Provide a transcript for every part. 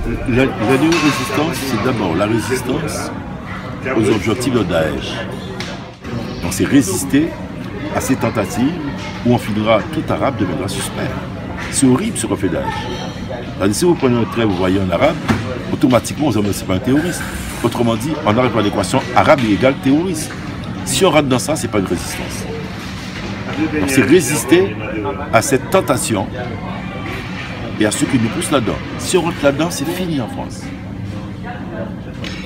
La néo-résistance, c'est d'abord la résistance aux objectifs de Daesh. Donc c'est résister à ces tentatives où on finira tout arabe deviendra suspect. C'est horrible ce qu'on fait Daesh. Si vous prenez un trait, vous voyez un arabe, automatiquement vous avez c'est pas un terroriste. Autrement dit, on arrive à l'équation arabe égale terroriste. Si on rate dans ça, c'est pas une résistance. Donc c'est résister à cette tentation et à ceux qui nous poussent là-dedans. Si on rentre là-dedans, c'est fini en France.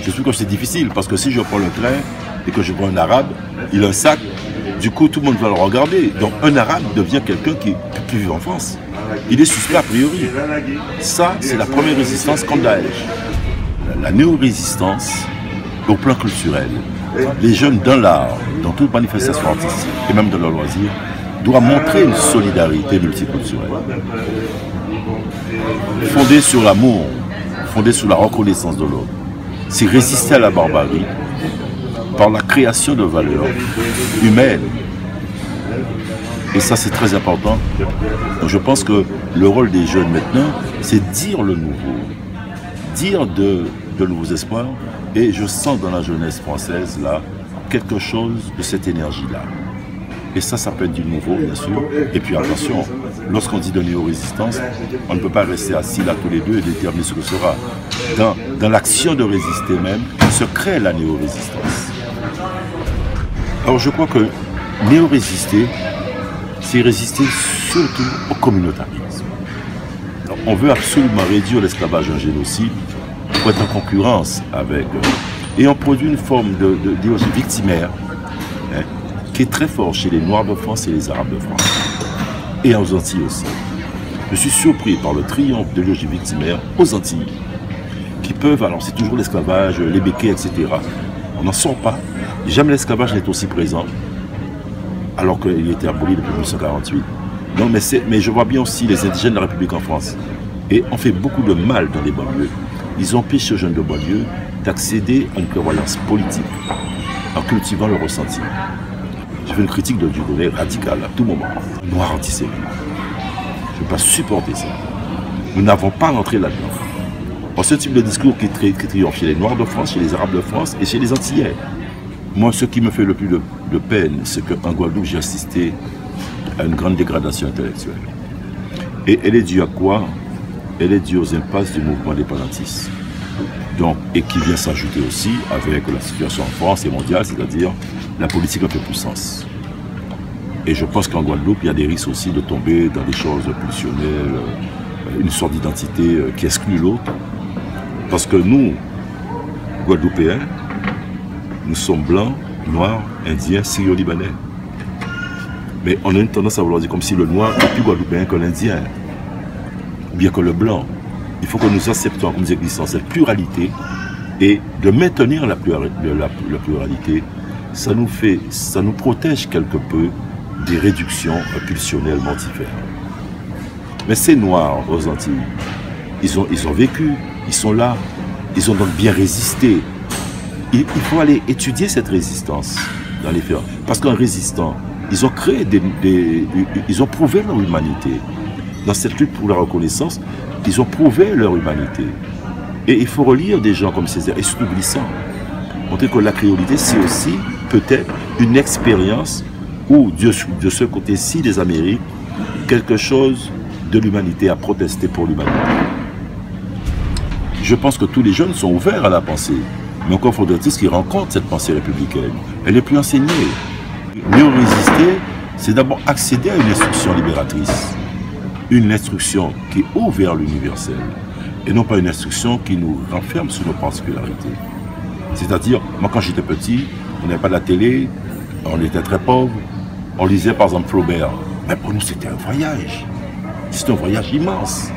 Je trouve que c'est difficile parce que si je prends le train et que je prends un arabe, il a un sac, du coup tout le monde va le regarder. Donc un arabe devient quelqu'un qui peut plus vivre en France. Il est suspect a priori. Ça, c'est la première résistance contre Daesh. La néo-résistance, au plan culturel, les jeunes dans l'art, dans toute manifestation artistique et même dans leurs loisirs, doivent montrer une solidarité multiculturelle. Fondée sur l'amour, fondée sur la reconnaissance de l'autre. C'est résister à la barbarie par la création de valeurs humaines. Et ça, c'est très important. Donc, je pense que le rôle des jeunes maintenant, c'est dire le nouveau, dire de nouveaux espoirs. Et je sens dans la jeunesse française, là, quelque chose de cette énergie-là. Et ça peut être du nouveau, bien sûr. Et puis attention, lorsqu'on dit de néo-résistance, on ne peut pas rester assis là tous les deux et déterminer ce que sera. Dans l'action de résister même, se crée la néo-résistance. Alors je crois que néo-résister, c'est résister surtout au communautarisme. Alors, on veut absolument réduire l'esclavage à un génocide pour être en concurrence avec eux. Et on produit une forme d'idéologie victimaire hein, qui est très forte chez les Noirs de France et les Arabes de France. Et aux Antilles aussi. Je suis surpris par le triomphe de l'idéologie victimaire aux Antilles, qui peuvent, alors c'est toujours l'esclavage, les béquets, etc. On n'en sort pas. Jamais l'esclavage n'est aussi présent, alors qu'il était aboli depuis 1948. Non, mais je vois bien aussi les indigènes de la République en France. Et on fait beaucoup de mal dans les banlieues. Ils empêchent aux jeunes de banlieue d'accéder à une prévoyance politique en cultivant le ressenti. Je fais une critique de Dieudonné radicale à tout moment. Noir antisémite. Je ne peux pas supporter ça. Nous n'avons pas rentré là-dedans. Ce type de discours qui triomphe chez les Noirs de France, chez les Arabes de France et chez les Antillais. Moi, ce qui me fait le plus de peine, c'est qu'en Guadeloupe, j'ai assisté à une grande dégradation intellectuelle. Et elle est due à quoi? Elle est due aux impasses du mouvement indépendantiste. Donc, et qui vient s'ajouter aussi avec la situation en France et mondiale, c'est-à-dire la politique un peu puissance. Et je pense qu'en Guadeloupe, il y a des risques aussi de tomber dans des choses pulsionnelles, une sorte d'identité qui exclut l'autre. Parce que nous, Guadeloupéens, nous sommes blancs, noirs, indiens, syrio-libanais. Mais on a une tendance à vouloir dire comme si le noir est plus guadeloupéen que l'indien, ou bien que le blanc. Il faut que nous acceptons, comme nous existons, cette pluralité, et de maintenir la pluralité, ça nous protège quelque peu des réductions pulsionnelles mortifères. Mais ces Noirs aux Antilles, ils ont vécu, ils sont là, ils ont donc bien résisté. Il faut aller étudier cette résistance dans les faits. Parce qu'en résistant, ils ont créé ils ont prouvé leur humanité. Dans cette lutte pour la reconnaissance, ils ont prouvé leur humanité. Et il faut relire des gens comme Césaire, et surtout Glissant. Montrer que la créolité, c'est aussi peut-être une expérience où, de ce côté-ci des Amériques, quelque chose de l'humanité, à protester pour l'humanité. Je pense que tous les jeunes sont ouverts à la pensée. Mais encore faudrait-il qu'ils rencontrent cette pensée républicaine. Elle n'est plus enseignée. Mieux résister, c'est d'abord accéder à une instruction libératrice. Une instruction qui ouvre vers l'universel. Et non pas une instruction qui nous renferme sur nos particularités. C'est-à-dire, moi quand j'étais petit, on n'avait pas de la télé, on était très pauvres, on lisait par exemple Flaubert. Mais pour nous c'était un voyage. C'était un voyage immense.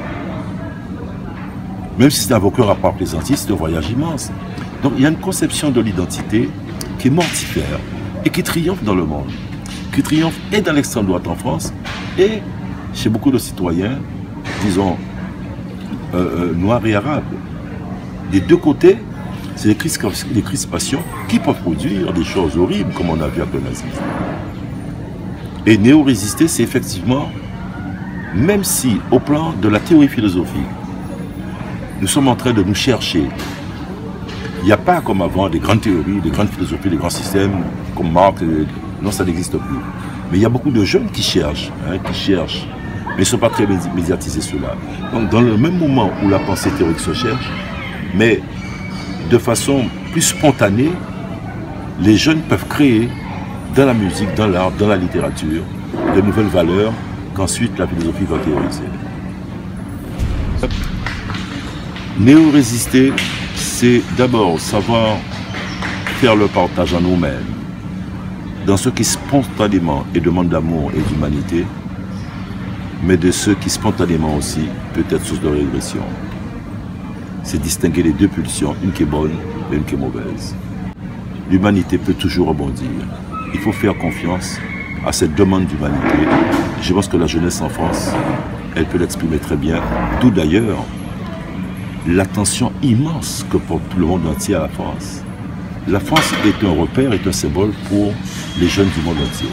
Même si c'était un vocal à part plaisantier, c'est un voyage immense. Donc il y a une conception de l'identité qui est mortifère et qui triomphe dans le monde. Qui triomphe et dans l'extrême droite en France et chez beaucoup de citoyens, disons, noirs et arabes. Des deux côtés, c'est des crispations qui peuvent produire des choses horribles, comme on a vu avec le nazisme. Et néo-résister, c'est effectivement, même si au plan de la théorie philosophique, Nous sommes en train de nous chercher. Il n'y a pas comme avant des grandes théories, des grandes philosophies, des grands systèmes comme Marx. Non, ça n'existe plus. Mais il y a beaucoup de jeunes qui cherchent, mais ils ne sont pas très médiatisés ceux-là. Donc dans le même moment où la pensée théorique se cherche, mais de façon plus spontanée, les jeunes peuvent créer dans la musique, dans l'art, dans la littérature, de nouvelles valeurs qu'ensuite la philosophie va théoriser. Néo-résister, c'est d'abord savoir faire le partage en nous-mêmes, dans ceux qui spontanément et demandent d'amour et d'humanité, mais de ceux qui spontanément aussi peut être source de régression. C'est distinguer les deux pulsions, une qui est bonne et une qui est mauvaise. L'humanité peut toujours rebondir. Il faut faire confiance à cette demande d'humanité. Je pense que la jeunesse en France, elle peut l'exprimer très bien, d'où d'ailleurs l'attention immense que porte le monde entier à la France. La France est un repère, est un symbole pour les jeunes du monde entier.